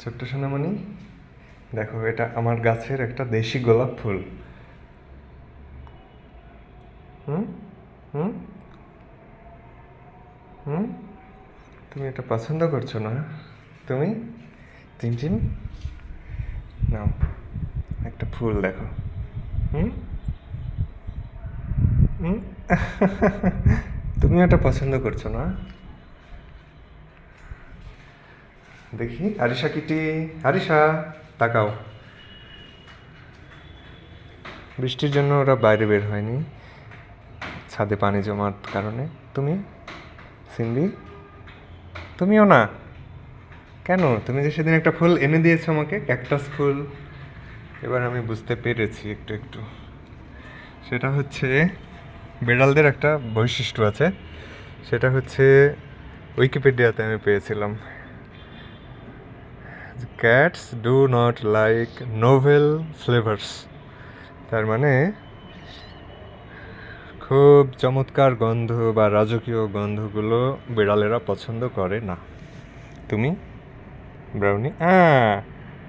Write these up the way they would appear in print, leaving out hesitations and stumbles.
ছোট্ট সোনামণি, দেখো এটা আমার গাছের একটা দেশি গোলাপ ফুল। হুম হুম হুম তুমি এটা পছন্দ করছো না? তুমি চিনচিন নাও, একটা ফুল দেখো। হুম হুম তুমি এটা পছন্দ করছো না? দেখি আরিশা কিটি, আরিশা তাকাও। বৃষ্টির জন্য ওরা বাইরে বের হয়নি, ছাদে পানি জমার কারণে। তুমি সিম্বি, তুমিও না? কেন? তুমি যে সেদিন একটা ফুল এনে দিয়েছো আমাকে, ক্যাকটাস ফুল। এবার আমি বুঝতে পেরেছি একটু একটু। সেটা হচ্ছে বেড়ালদের একটা বৈশিষ্ট্য আছে, সেটা হচ্ছে উইকিপিডিয়াতে আমি পেয়েছিলাম, cats do not like novel flavours. তার মানে খুব চমৎকার গন্ধ বা রাজকীয় গন্ধগুলো বিড়ালেরা পছন্দ করে না। তুমি ব্রাউনি,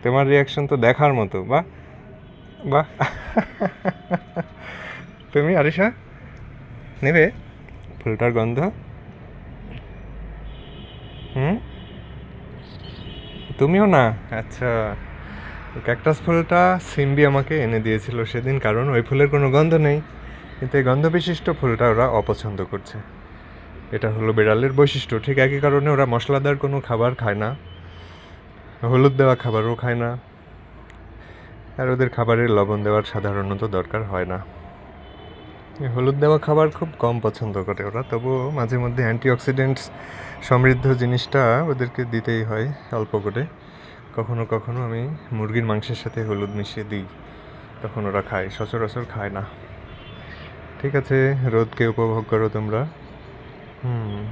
তোমার রিয়াকশন তো দেখার মতো। বাহ বাহ তুমি আরিশা নেবে ফুলটার গন্ধ? হুম, তুমিও না? আচ্ছা, ক্যাকটাস ফুলটা সিম্বি আমাকে এনে দিয়েছিল সেদিন, কারণ ওই ফুলের কোনো গন্ধ নেই, কিন্তু এই গন্ধ বিশিষ্ট ফুলটা ওরা অপছন্দ করছে। এটা হলো বিড়ালের বৈশিষ্ট্য। ঠিক একই কারণে ওরা মশলাদার কোনো খাবার খায় না, হলুদ দেওয়া খাবারও খায় না, আর ওদের খাবারের লবণ দেওয়ার সাধারণত দরকার হয় না। হলুদ দেওয়া খাবার খুব কম পছন্দ করে ওরা, তবুও মাঝে মধ্যে অ্যান্টিঅক্সিডেন্টস সমৃদ্ধ জিনিসটা ওদেরকে দিতেই হয় অল্প করে। কখনো কখনো আমি মুরগির মাংসের সাথে হলুদ মিশিয়ে দিই, তখন ওরা খায়, সচরাচর খায় না। ঠিক আছে, রোদকে উপভোগ করো তোমরা। হুম।